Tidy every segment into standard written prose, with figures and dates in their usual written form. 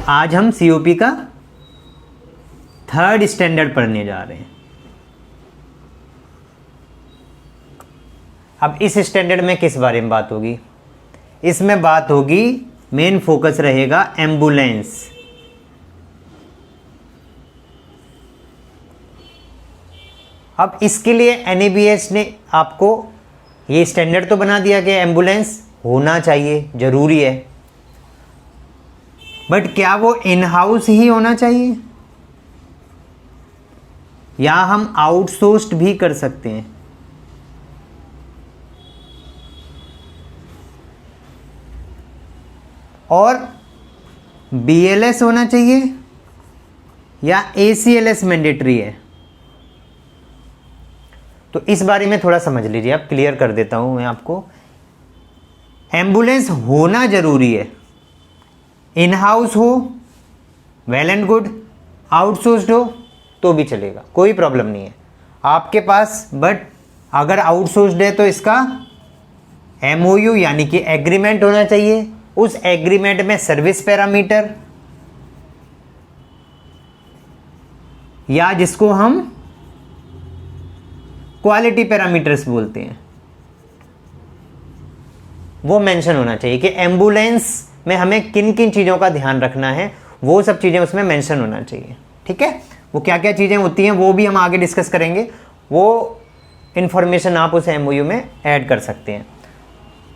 आज हम सीओपी का 3rd स्टैंडर्ड पढ़ने जा रहे हैं। अब इस स्टैंडर्ड में किस बारे में बात होगी? इसमें बात होगी, मेन फोकस रहेगा एम्बुलेंस। अब इसके लिए एनएबीएस ने आपको ये स्टैंडर्ड तो बना दिया कि एम्बुलेंस होना चाहिए, जरूरी है, बट क्या वो इन हाउस ही होना चाहिए या हम आउटसोर्स्ड भी कर सकते हैं? और बीएलएस होना चाहिए या एसीएलएस मैंडेटरी है? तो इस बारे में थोड़ा समझ लीजिए, आप क्लियर कर देता हूं मैं आपको। एम्बुलेंस होना जरूरी है, इन हाउस हो वेल एंड गुड, आउटसोर्स्ड हो तो भी चलेगा, कोई प्रॉब्लम नहीं है आपके पास। बट अगर आउटसोर्स्ड है तो इसका एमओयू यानी कि एग्रीमेंट होना चाहिए। उस एग्रीमेंट में सर्विस पैरामीटर या जिसको हम क्वालिटी पैरामीटर्स बोलते हैं वो मेंशन होना चाहिए कि एम्बुलेंस में हमें किन किन चीज़ों का ध्यान रखना है, वो सब चीज़ें उसमें मेंशन होना चाहिए। ठीक है, वो क्या क्या चीज़ें होती हैं वो भी हम आगे डिस्कस करेंगे, वो इन्फॉर्मेशन आप उस एमओयू में ऐड कर सकते हैं।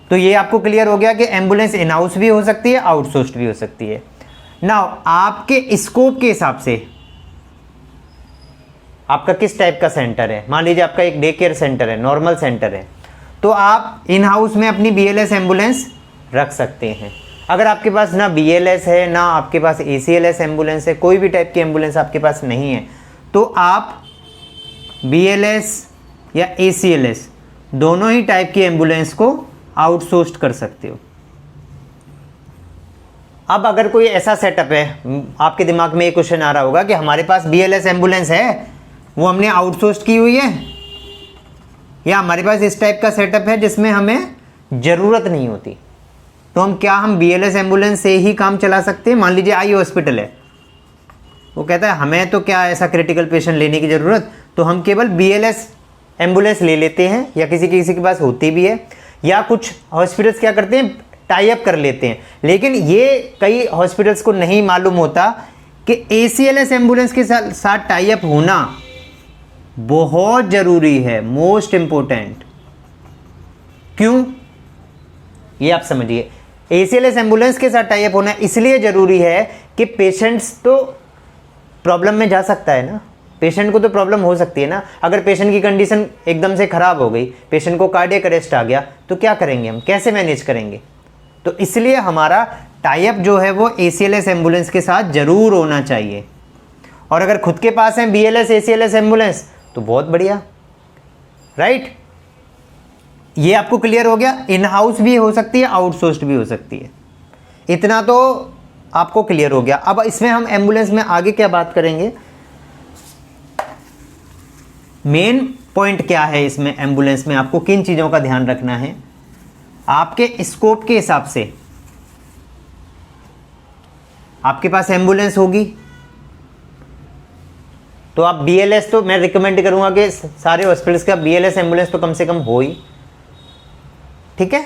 तो ये आपको क्लियर हो गया कि एम्बुलेंस इन हाउस भी हो सकती है, आउटसोर्स्ड भी हो सकती है। नाउ आपके स्कोप के हिसाब से आपका किस टाइप का सेंटर है, मान लीजिए आपका एक डे केयर सेंटर है, नॉर्मल सेंटर है, तो आप इन हाउस में अपनी बीएलएस एम्बुलेंस रख सकते हैं। अगर आपके पास ना बीएलएस है ना आपके पास एसीएलएस एम्बुलेंस है, कोई भी टाइप की एम्बुलेंस आपके पास नहीं है, तो आप बीएलएस या एसीएलएस दोनों ही टाइप की एम्बुलेंस को आउटसोर्स्ड कर सकते हो। अब अगर कोई ऐसा सेटअप है, आपके दिमाग में ये क्वेश्चन आ रहा होगा कि हमारे पास बीएलएस एम्बुलेंस है, वो हमने आउटसोर्स्ड की हुई है, या हमारे पास इस टाइप का सेटअप है जिसमें हमें ज़रूरत नहीं होती, तो हम बीएलएस एम्बुलेंस से ही काम चला सकते हैं। मान लीजिए आई हॉस्पिटल है, वो कहता है हमें तो क्या ऐसा क्रिटिकल पेशेंट लेने की ज़रूरत, तो हम केवल बीएलएस एम्बुलेंस ले लेते हैं, या किसी किसी के पास होती भी है, या कुछ हॉस्पिटल्स क्या करते हैं टाई अप कर लेते हैं। लेकिन ये कई हॉस्पिटल्स को नहीं मालूम होता कि एसीएलएस एम्बुलेंस के साथ टाई अप होना बहुत ज़रूरी है, मोस्ट इम्पोर्टेंट। क्यों, ये आप समझिए। एसीएलएस एम्बुलेंस के साथ टाई अप होना इसलिए ज़रूरी है कि पेशेंट्स तो प्रॉब्लम में जा सकता है ना, पेशेंट को तो प्रॉब्लम हो सकती है ना। अगर पेशेंट की कंडीशन एकदम से ख़राब हो गई, पेशेंट को कार्डियक अरेस्ट आ गया, तो क्या करेंगे हम, कैसे मैनेज करेंगे? तो इसलिए हमारा टाई अप जो है वो एसीएलएस एम्बुलेंस के साथ ज़रूर होना चाहिए। और अगर खुद के पास है बीएलएस एसीएलएस एम्बुलेंस तो बहुत बढ़िया, राइट। ये आपको क्लियर हो गया, इन हाउस भी हो सकती है, आउटसोर्स्ड भी हो सकती है, इतना तो आपको क्लियर हो गया। अब इसमें हम एम्बुलेंस में आगे क्या बात करेंगे, मेन पॉइंट क्या है इसमें, एम्बुलेंस में आपको किन चीज़ों का ध्यान रखना है आपके स्कोप के हिसाब से। आपके पास एम्बुलेंस होगी तो आप बीएलएस, तो मैं रिकमेंड करूंगा कि सारे हॉस्पिटल्स का बीएलएस एम्बुलेंस तो कम से कम हो ही, ठीक है।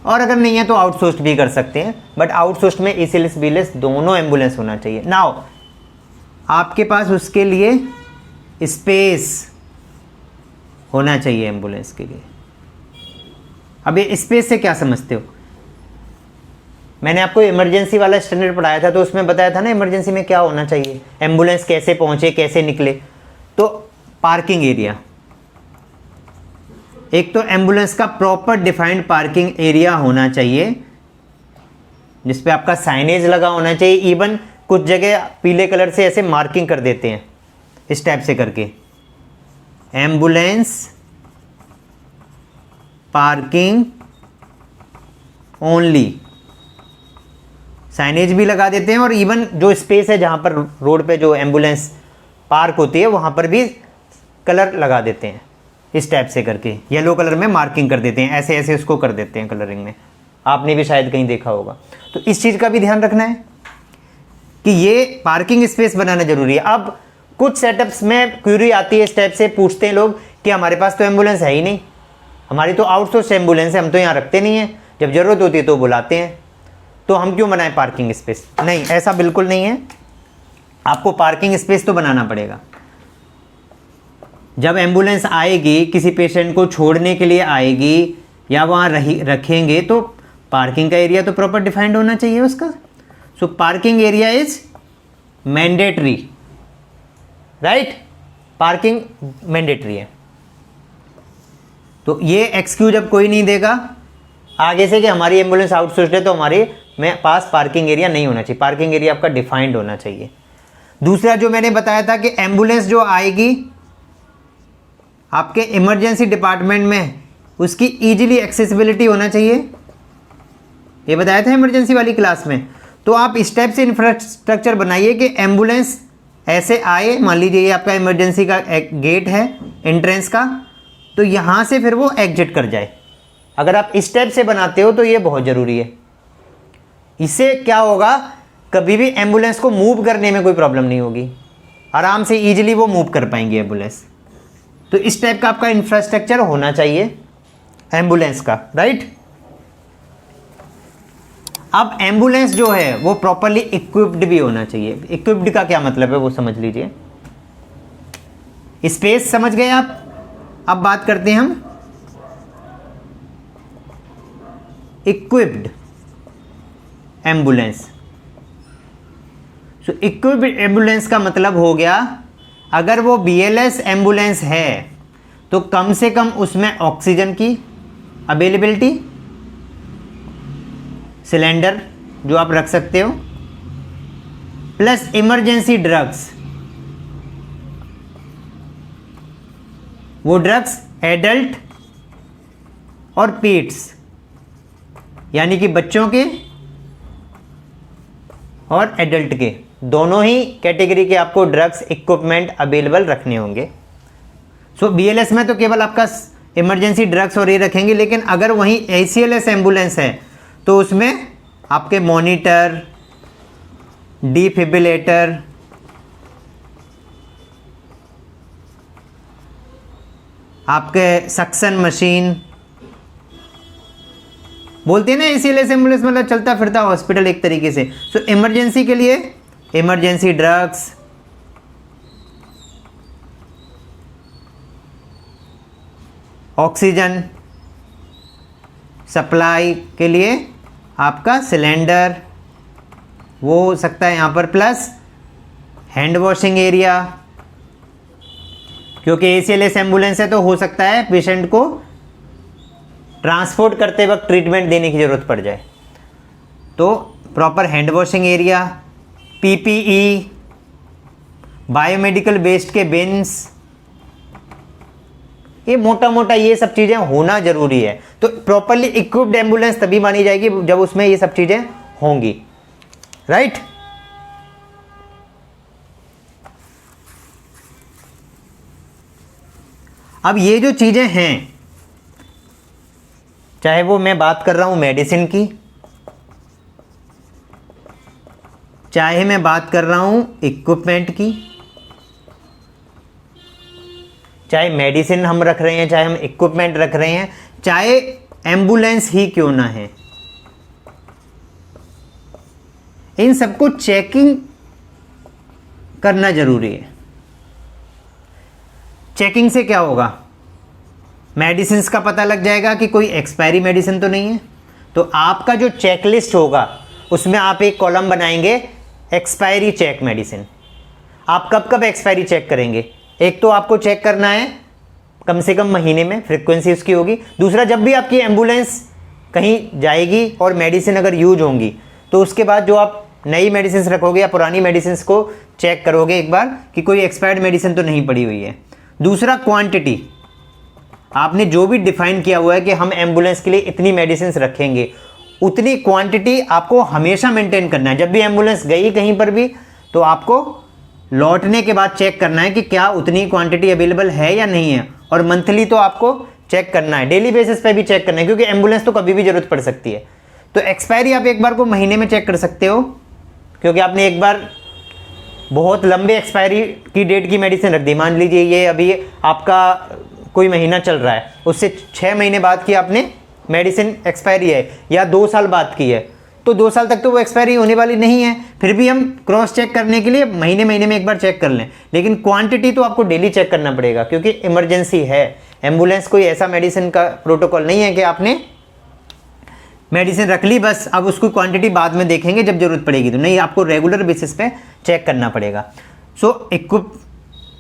और अगर नहीं है तो आउटसोर्स्ड भी कर सकते हैं, बट आउटसोर्स्ड में एसीएलएस बीएलएस दोनों एम्बुलेंस होना चाहिए। नाउ आपके पास उसके लिए स्पेस होना चाहिए एम्बुलेंस के लिए। अब ये स्पेस से क्या समझते हो? मैंने आपको इमरजेंसी वाला स्टैंडर्ड पढ़ाया था, तो उसमें बताया था ना इमरजेंसी में क्या होना चाहिए, एम्बुलेंस कैसे पहुंचे कैसे निकले। तो पार्किंग एरिया, एक तो एम्बुलेंस का प्रॉपर डिफाइंड पार्किंग एरिया होना चाहिए जिसपे आपका साइनेज लगा होना चाहिए। इवन कुछ जगह पीले कलर से ऐसे मार्किंग कर देते हैं इस टाइप से करके, एम्बुलेंस पार्किंग ओनली, साइनेज भी लगा देते हैं। और इवन जो स्पेस है जहां पर रोड पे जो एम्बुलेंस पार्क होती है वहां पर भी कलर लगा देते हैं इस टाइप से करके, येलो कलर में मार्किंग कर देते हैं, ऐसे ऐसे उसको कर देते हैं कलरिंग में, आपने भी शायद कहीं देखा होगा। तो इस चीज़ का भी ध्यान रखना है कि ये पार्किंग स्पेस बनाना जरूरी है। अब कुछ सेटअप्स में क्यूरी आती है, इस टाइप से पूछते हैं लोग कि हमारे पास तो एम्बुलेंस है ही नहीं, हमारी तो आउटसोर्स एम्बुलेंस है, हम तो यहाँ रखते नहीं हैं, जब ज़रूरत होती है तो बुलाते हैं, तो हम क्यों बनाएं पार्किंग स्पेस। नहीं, ऐसा बिल्कुल नहीं है, आपको पार्किंग स्पेस तो बनाना पड़ेगा। जब एम्बुलेंस आएगी, किसी पेशेंट को छोड़ने के लिए आएगी या वहाँ रखेंगे, तो पार्किंग का एरिया तो प्रॉपर डिफाइंड होना चाहिए उसका। So parking area is mandatory, right, parking mandatory है। तो ये एक्सक्यूज अब कोई नहीं देगा आगे से कि हमारी एम्बुलेंस आउटसोर्स्ड है तो हमारे में पास पार्किंग एरिया नहीं होना चाहिए, पार्किंग एरिया आपका डिफाइंड होना चाहिए। दूसरा जो मैंने बताया था कि एम्बुलेंस जो आएगी आपके इमरजेंसी डिपार्टमेंट में, उसकी ईजिली एक्सेसिबिलिटी होना चाहिए, ये बताया था इमरजेंसी वाली क्लास में। तो आप इस टाइप से इंफ्रास्ट्रक्चर बनाइए कि एम्बुलेंस ऐसे आए, मान लीजिए ये आपका इमरजेंसी का एक गेट है एंट्रेंस का, तो यहाँ से फिर वो एग्जिट कर जाए। अगर आप इस टाइप से बनाते हो तो ये बहुत ज़रूरी है। इससे क्या होगा, कभी भी एम्बुलेंस को मूव करने में कोई प्रॉब्लम नहीं होगी, आराम से ईजिली वो मूव कर पाएंगे एम्बुलेंस। तो इस टाइप का आपका इंफ्रास्ट्रक्चर होना चाहिए एम्बुलेंस का, राइट। अब एम्बुलेंस जो है वो प्रॉपरली इक्विप्ड भी होना चाहिए। इक्विप्ड का क्या मतलब है वो समझ लीजिए। स्पेस समझ गए आप। अब बात करते हैं हम इक्विप्ड एम्बुलेंस। सो इक्विप्ड एम्बुलेंस का मतलब हो गया, अगर वो BLS एम्बुलेंस है तो कम से कम उसमें ऑक्सीजन की अवेलेबिलिटी, सिलेंडर जो आप रख सकते हो, प्लस इमरजेंसी ड्रग्स। वो ड्रग्स एडल्ट और पेट्स यानी कि बच्चों के और एडल्ट के दोनों ही कैटेगरी के आपको ड्रग्स इक्विपमेंट अवेलेबल रखने होंगे। सो BLS में तो केवल आपका इमरजेंसी ड्रग्स और ये रखेंगे, लेकिन अगर वहीं ACLS एम्बुलेंस है तो उसमें आपके मॉनिटर, डिफिब्रिलेटर, आपके सक्शन मशीन, बोलते हैं ना ACLS एम्बुलेंस मतलब चलता फिरता हॉस्पिटल एक तरीके से। सो इमरजेंसी के लिए इमरजेंसी ड्रग्स, ऑक्सीजन सप्लाई के लिए आपका सिलेंडर वो हो सकता है यहाँ पर, प्लस हैंड वॉशिंग एरिया, क्योंकि ACLS एम्बुलेंस है तो हो सकता है पेशेंट को ट्रांसपोर्ट करते वक्त ट्रीटमेंट देने की ज़रूरत पड़ जाए, तो proper hand washing area, PPE, biomedical waste के बिन्स, ये मोटा मोटा ये सब चीज़ें होना ज़रूरी है। तो प्रॉपरली इक्विप्ड एम्बुलेंस तभी मानी जाएगी जब उसमें ये सब चीज़ें होंगी, राइट। अब ये जो चीज़ें हैं, चाहे वो मैं बात कर रहा हूँ मेडिसिन की, चाहे मैं बात कर रहा हूँ इक्विपमेंट की, चाहे मेडिसिन हम रख रहे हैं, चाहे हम इक्विपमेंट रख रहे हैं, चाहे एम्बुलेंस ही क्यों ना है, इन सबको चेकिंग करना जरूरी है। चेकिंग से क्या होगा, मेडिसिन का पता लग जाएगा कि कोई एक्सपायरी मेडिसिन तो नहीं है। तो आपका जो चेकलिस्ट होगा उसमें आप एक कॉलम बनाएंगे एक्सपायरी चेक मेडिसिन। आप कब कब एक्सपायरी चेक करेंगे, एक तो आपको चेक करना है कम से कम महीने में, फ्रीक्वेंसी उसकी होगी। दूसरा, जब भी आपकी एम्बुलेंस कहीं जाएगी और मेडिसिन अगर यूज होंगी तो उसके बाद जो आप नई मेडिसिन रखोगे या पुरानी मेडिसिन को चेक करोगे एक बार कि कोई एक्सपायर्ड मेडिसिन तो नहीं पड़ी हुई है। दूसरा, क्वांटिटी, आपने जो भी डिफाइन किया हुआ है कि हम एम्बुलेंस के लिए इतनी मेडिसिन रखेंगे, उतनी क्वांटिटी आपको हमेशा मेंटेन करना है। जब भी एम्बुलेंस गई कहीं पर भी तो आपको लौटने के बाद चेक करना है कि क्या उतनी क्वांटिटी अवेलेबल है या नहीं है, और मंथली तो आपको चेक करना है, डेली बेसिस पे भी चेक करना है, क्योंकि एम्बुलेंस तो कभी भी ज़रूरत पड़ सकती है। तो एक्सपायरी आप एक बार को महीने में चेक कर सकते हो, क्योंकि आपने एक बार बहुत लंबे एक्सपायरी की डेट की मेडिसिन रख दी। मान लीजिए ये अभी आपका कोई महीना चल रहा है, उससे 6 महीने बाद की आपने मेडिसिन एक्सपायरी है, या 2 साल बाद की है, तो 2 साल तक तो वो एक्सपायरी होने वाली नहीं है। फिर भी हम क्रॉस चेक करने के लिए महीने महीने में एक बार चेक कर लें, लेकिन क्वांटिटी तो आपको डेली चेक करना पड़ेगा, क्योंकि इमरजेंसी है। एम्बुलेंस कोई ऐसा मेडिसिन का प्रोटोकॉल नहीं है कि आपने मेडिसिन रख ली बस, अब उसकी क्वांटिटी बाद में देखेंगे जब जरूरत पड़ेगी, तो नहीं, आपको रेगुलर बेसिस पे चेक करना पड़ेगा। सो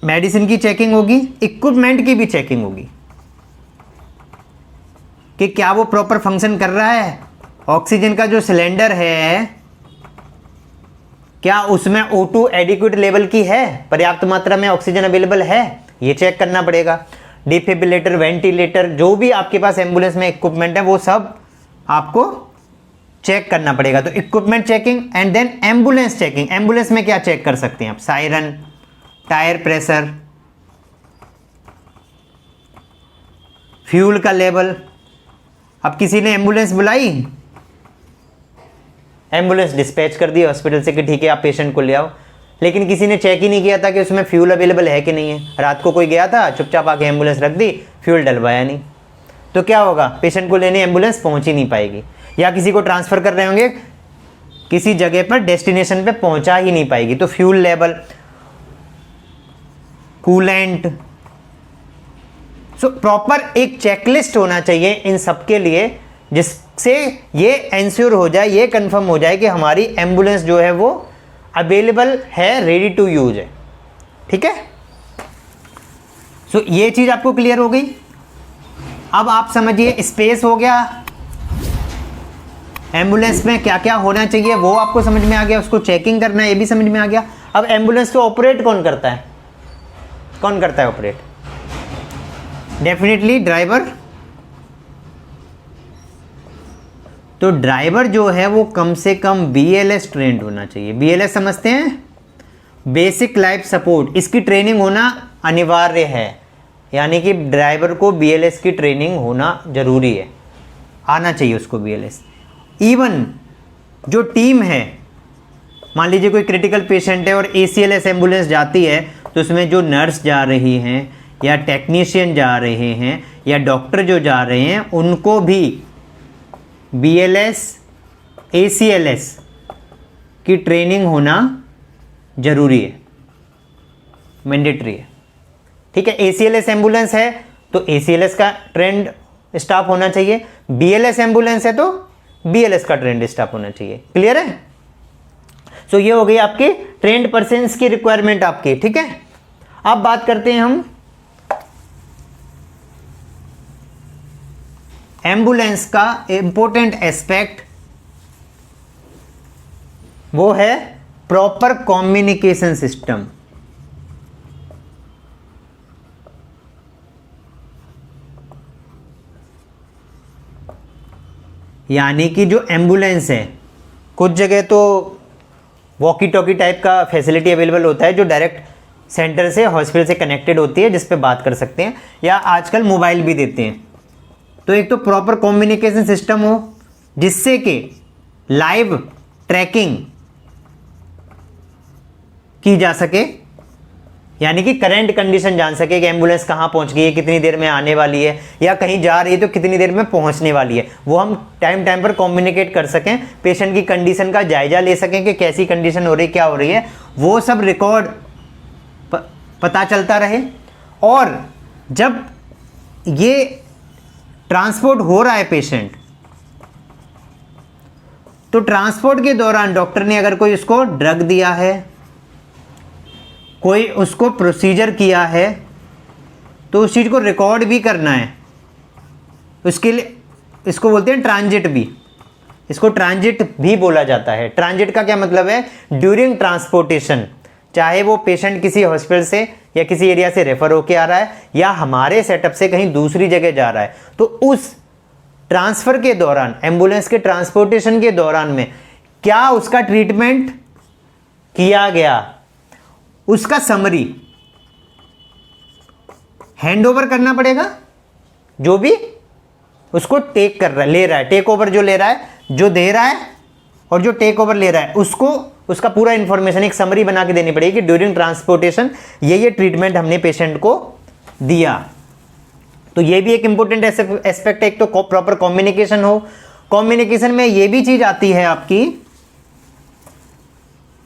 मेडिसिन की चेकिंग होगी, इक्विपमेंट की भी चेकिंग होगी कि क्या वो प्रॉपर फंक्शन कर रहा है। ऑक्सीजन का जो सिलेंडर है, क्या उसमें O2 एडिक्वेट लेवल की है, पर्याप्त मात्रा में ऑक्सीजन अवेलेबल है, ये चेक करना पड़ेगा। डिफिब्रिलेटर, वेंटिलेटर, जो भी आपके पास एम्बुलेंस में इक्विपमेंट है वो सब आपको चेक करना पड़ेगा। तो equipment checking and then ambulance checking. Ambulance में क्या चेक कर सकते हैं आप? सायरन, टायर प्रेशर, फ्यूल का लेवल। अब किसी ने एम्बुलेंस बुलाई, एम्बुलेंस डिस्पैच कर दी हॉस्पिटल से कि ठीक है आप पेशेंट को ले आओ, लेकिन किसी ने चेक ही नहीं किया था कि उसमें फ्यूल अवेलेबल है कि नहीं है। रात को कोई गया था, चुपचाप आके एम्बुलेंस रख दी, फ्यूल डलवाया नहीं, तो क्या होगा? पेशेंट को लेने एम्बुलेंस पहुंच ही नहीं पाएगी, या किसी को ट्रांसफ़र कर रहे होंगे किसी जगह पर, डेस्टिनेशन पे पहुंचा ही नहीं पाएगी। तो fuel level, coolant, so proper एक चेकलिस्ट होना चाहिए इन सब के लिए, जिससे ये एंश्योर हो जाए, ये कंफर्म हो जाए कि हमारी एम्बुलेंस जो है वो अवेलेबल है, रेडी टू यूज है। ठीक है, सो ये चीज़ आपको क्लियर हो गई। अब आप समझिए, स्पेस हो गया, एम्बुलेंस में क्या क्या होना चाहिए वो आपको समझ में आ गया, उसको चेकिंग करना है ये भी समझ में आ गया। अब एम्बुलेंस को ऑपरेट कौन करता है? कौन करता है ऑपरेट? Definitely driver. तो ड्राइवर जो है वो कम से कम BLS ट्रेंड होना चाहिए। BLS समझते हैं? Basic life support. इसकी ट्रेनिंग होना अनिवार्य है, यानी कि ड्राइवर को BLS की ट्रेनिंग होना जरूरी है, आना चाहिए उसको BLS। इवन जो टीम है, मान लीजिए कोई क्रिटिकल पेशेंट है और ACLS एम्बुलेंस जाती है, तो उसमें जो नर्स जा रही हैं या टेक्नीशियन जा रहे हैं या डॉक्टर जो जा रहे हैं, उनको भी BLS, ACLS की ट्रेनिंग होना जरूरी है, मैंडेटरी है। ठीक है, ACLS एम्बुलेंस है तो ACLS का ट्रेंड स्टाफ होना चाहिए, BLS एम्बुलेंस है तो BLS का ट्रेंड स्टाफ होना चाहिए। क्लियर है? सो ये हो गई आपकी ट्रेंड पर्सन्स की रिक्वायरमेंट आपकी। ठीक है, अब बात करते हैं हम एम्बुलेंस का इंपॉर्टेंट एस्पेक्ट, वो है प्रॉपर कम्युनिकेशन सिस्टम। यानी कि जो एम्बुलेंस है, कुछ जगह तो वॉकी टॉकी टाइप का फैसिलिटी अवेलेबल होता है जो डायरेक्ट सेंटर से, हॉस्पिटल से कनेक्टेड होती है, जिस पे बात कर सकते हैं, या आजकल मोबाइल भी देते हैं। तो एक तो प्रॉपर कम्युनिकेशन सिस्टम हो जिससे कि लाइव ट्रैकिंग की जा सके, यानी कि करंट कंडीशन जान सके कि एम्बुलेंस कहाँ पहुंच गई है, कितनी देर में आने वाली है, या कहीं जा रही है तो कितनी देर में पहुंचने वाली है, वो हम टाइम टाइम पर कम्युनिकेट कर सकें, पेशेंट की कंडीशन का जायजा ले सकें कि कैसी कंडीशन हो रही है, क्या हो रही है, वो सब रिकॉर्ड पता चलता रहे। और जब ये ट्रांसपोर्ट हो रहा है पेशेंट, तो ट्रांसपोर्ट के दौरान डॉक्टर ने अगर कोई उसको ड्रग दिया है, कोई उसको प्रोसीजर किया है, तो उस चीज़ को रिकॉर्ड भी करना है। उसके लिए इसको बोलते हैं ट्रांजिट भी, इसको ट्रांजिट भी बोला जाता है। ट्रांजिट का क्या मतलब है? ड्यूरिंग ट्रांसपोर्टेशन, चाहे वो पेशेंट किसी हॉस्पिटल से या किसी एरिया से रेफर होके आ रहा है या हमारे सेटअप से कहीं दूसरी जगह जा रहा है, तो उस ट्रांसफ़र के दौरान, एम्बुलेंस के ट्रांसपोर्टेशन के दौरान में क्या उसका ट्रीटमेंट किया गया, उसका समरी हैंड ओवर करना पड़ेगा। जो भी उसको टेक कर रहा है, ले रहा है, टेक ओवर जो ले रहा है, जो दे रहा है और जो टेक ओवर ले रहा है उसको उसका पूरा इन्फॉर्मेशन एक समरी बना के देनी पड़ेगी कि ड्यूरिंग ट्रांसपोर्टेशन ये ट्रीटमेंट हमने पेशेंट को दिया। तो ये भी एक इंपॉर्टेंट एस्पेक्ट है। एक तो प्रॉपर कम्युनिकेशन हो, कम्युनिकेशन में ये भी चीज आती है आपकी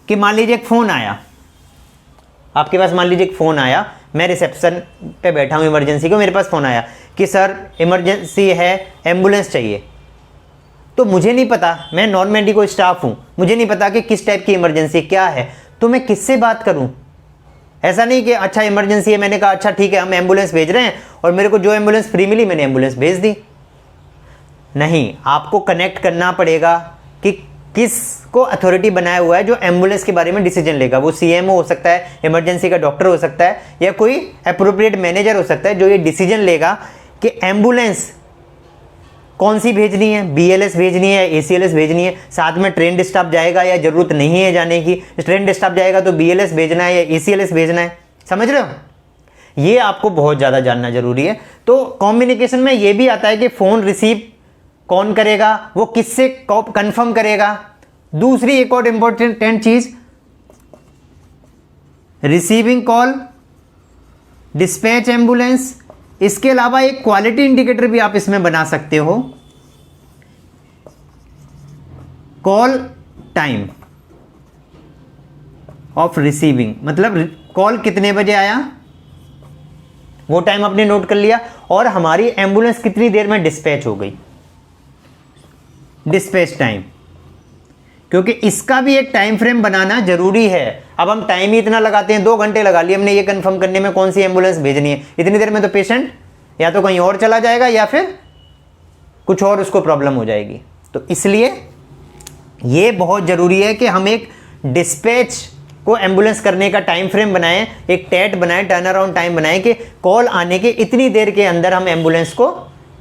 कि मान लीजिए एक फोन आया आपके पास, मान लीजिए एक फोन आया, मैं रिसेप्शन पे बैठा हूँ इमरजेंसी को, मेरे पास फ़ोन आया कि सर इमरजेंसी है, एम्बुलेंस चाहिए। तो मुझे नहीं पता, मैं नॉन मेडिकल स्टाफ हूँ, मुझे नहीं पता कि किस टाइप की इमरजेंसी क्या है, तो मैं किससे बात करूँ? ऐसा नहीं कि अच्छा इमरजेंसी है, मैंने कहा अच्छा ठीक है हम एम्बुलेंस भेज रहे हैं और मेरे को जो एम्बुलेंस फ्री मिली मैंने एम्बुलेंस भेज दी। नहीं, आपको कनेक्ट करना पड़ेगा कि किसको अथॉरिटी बनाया हुआ है जो एम्बुलेंस के बारे में डिसीजन लेगा। वो सीएमओ हो सकता है, इमरजेंसी का डॉक्टर हो सकता है, या कोई एप्रोप्रिएट मैनेजर हो सकता है जो ये डिसीजन लेगा कि एम्बुलेंस कौन सी भेजनी है, बीएलएस भेजनी है, एसीएलएस भेजनी है, साथ में ट्रेंड स्टाफ जाएगा या जरूरत नहीं है जाने की, ट्रेंड स्टाफ जाएगा तो बीएलएस भेजना है या एसीएलएस भेजना है। समझ रहे हो? ये आपको बहुत ज़्यादा जानना जरूरी है। तो कम्युनिकेशन में ये भी आता है कि फ़ोन रिसीव कौन करेगा, वो किससे कंफर्म करेगा। दूसरी एक और इंपॉर्टेंट चीज, रिसीविंग कॉल, डिस्पैच एम्बुलेंस। इसके अलावा एक क्वालिटी इंडिकेटर भी आप इसमें बना सकते हो, कॉल टाइम ऑफ रिसीविंग, मतलब कॉल कितने बजे आया वो टाइम आपने नोट कर लिया, और हमारी एम्बुलेंस कितनी देर में डिस्पैच हो गई, डिस्पैच टाइम। क्योंकि इसका भी एक टाइम फ्रेम बनाना जरूरी है। अब हम टाइम ही इतना लगाते हैं, 2 घंटे लगा लिए हमने ये कंफर्म करने में कौन सी एम्बुलेंस भेजनी है, इतनी देर में तो पेशेंट या तो कहीं और चला जाएगा या फिर कुछ और उसको प्रॉब्लम हो जाएगी। तो इसलिए ये बहुत जरूरी है कि हम एक डिस्पैच को एम्बुलेंस करने का टाइम फ्रेम बनाएं, एक टैट बनाएं, टर्न अराउंड टाइम बनाएं कि कॉल आने के इतनी देर के अंदर हम एम्बुलेंस को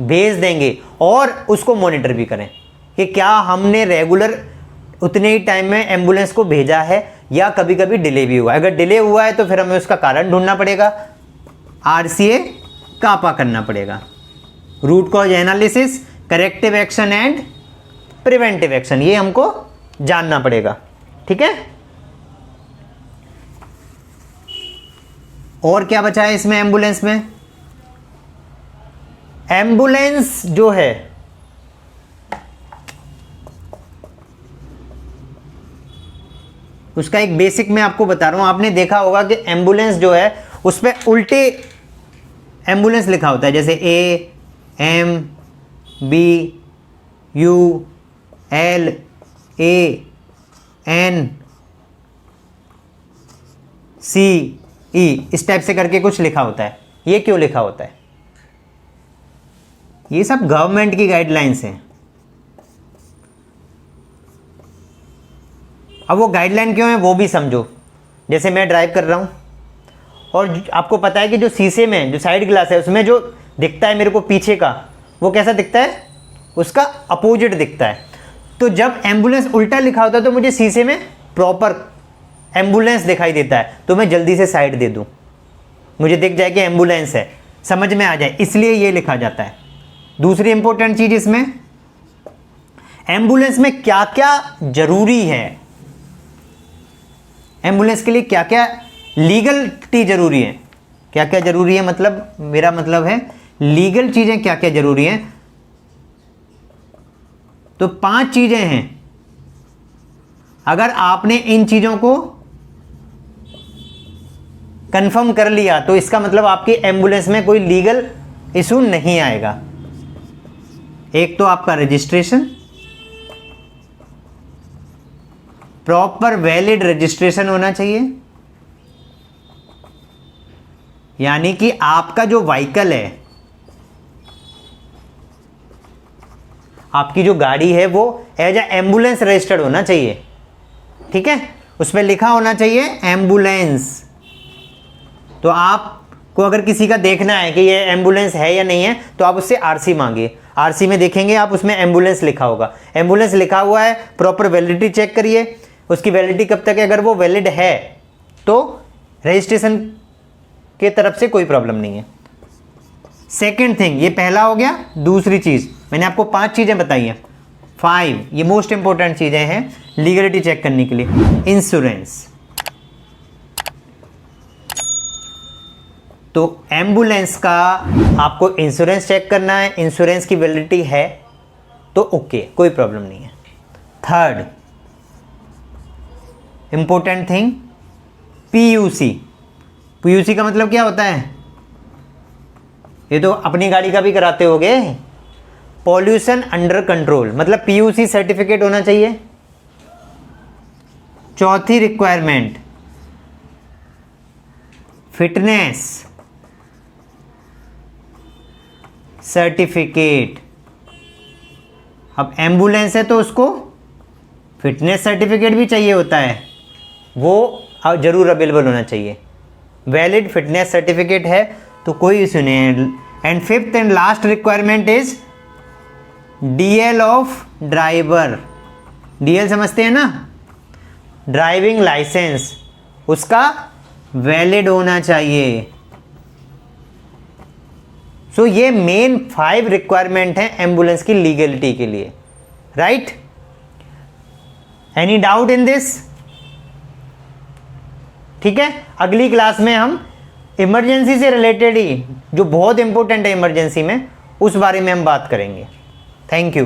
भेज देंगे, और उसको मॉनिटर भी करें कि क्या हमने रेगुलर उतने ही टाइम में एम्बुलेंस को भेजा है या कभी कभी डिले भी हुआ है। अगर डिले हुआ है तो फिर हमें उसका कारण ढूंढना पड़ेगा, आरसीए कापा करना पड़ेगा, root cause analysis, corrective action and preventive action, ये हमको जानना पड़ेगा। ठीक है, और क्या बचा है इसमें? एम्बुलेंस में एम्बुलेंस जो है उसका एक बेसिक मैं आपको बता रहा हूं। आपने देखा होगा कि एम्बुलेंस जो है उस पर उल्टे एम्बुलेंस लिखा होता है, जैसे AMBULANCE इस टाइप से करके कुछ लिखा होता है। ये क्यों लिखा होता है? ये सब गवर्नमेंट की गाइडलाइंस हैं। अब वो गाइडलाइन क्यों है वो भी समझो। जैसे मैं ड्राइव कर रहा हूँ और आपको पता है कि जो शीशे में जो साइड ग्लास है उसमें जो दिखता है मेरे को पीछे का, वो कैसा दिखता है? उसका अपोजिट दिखता है। तो जब एम्बुलेंस उल्टा लिखा होता है तो मुझे शीशे में प्रॉपर एम्बुलेंस दिखाई देता है, तो मैं जल्दी से साइड दे दूँ, मुझे दिख जाए कि एम्बुलेंस है, समझ में आ जाए, इसलिए ये लिखा जाता है। दूसरी इंपॉर्टेंट चीज़ इसमें, एम्बुलेंस में क्या क्या जरूरी है, एम्बुलेंस के लिए क्या क्या लीगलिटी जरूरी है। क्या क्या जरूरी है मतलब, मेरा मतलब है लीगल चीजें क्या क्या जरूरी हैं। तो 5 चीजें हैं। अगर आपने इन चीजों को कंफर्म कर लिया तो इसका मतलब आपकी एम्बुलेंस में कोई लीगल इशू नहीं आएगा। एक तो आपका रजिस्ट्रेशन, प्रॉपर वैलिड रजिस्ट्रेशन होना चाहिए, यानी कि आपका जो व्हीकल है, आपकी जो गाड़ी है वो एज ए एम्बुलेंस रजिस्टर्ड होना चाहिए। ठीक है, उसमें लिखा होना चाहिए एम्बुलेंस। तो आपको अगर किसी का देखना है कि ये एम्बुलेंस है या नहीं है तो आप उससे आरसी मांगिए, आरसी में देखेंगे आप उसमें एम्बुलेंस लिखा होगा, एम्बुलेंस लिखा हुआ है, प्रॉपर वैलिडिटी चेक करिए उसकी वैलिडिटी कब तक है। अगर वो वैलिड है तो रजिस्ट्रेशन के तरफ से कोई प्रॉब्लम नहीं है। सेकंड थिंग, ये पहला हो गया। दूसरी चीज़ मैंने आपको 5 चीज़ें बताई हैं। 5 ये मोस्ट इंपॉर्टेंट चीज़ें हैं लीगलिटी चेक करने के लिए। इंश्योरेंस, तो एम्बुलेंस का आपको इंश्योरेंस चेक करना है, इंश्योरेंस की वैलिडिटी है तो ओके, कोई प्रॉब्लम नहीं है। Third important thing, PUC. PUC का मतलब क्या होता है? ये तो अपनी गाड़ी का भी कराते होगे, पॉल्यूशन अंडर कंट्रोल, मतलब पीयूसी सर्टिफिकेट होना चाहिए। चौथी रिक्वायरमेंट, फिटनेस सर्टिफिकेट। अब एम्बुलेंस है तो उसको फिटनेस सर्टिफिकेट भी चाहिए होता है, वो जरूर अवेलेबल होना चाहिए। वैलिड फिटनेस सर्टिफिकेट है तो कोई इशू नहीं है। And fifth and last requirement is DL of driver. DL समझते हैं ना, ड्राइविंग लाइसेंस, उसका वैलिड होना चाहिए। सो ये मेन 5 रिक्वायरमेंट है एम्बुलेंस की लीगलिटी के लिए, right? Any doubt in this? ठीक है, अगली क्लास में हम इमरजेंसी से रिलेटेड ही, जो बहुत इंपॉर्टेंट है इमरजेंसी में, उस बारे में हम बात करेंगे। Thank you.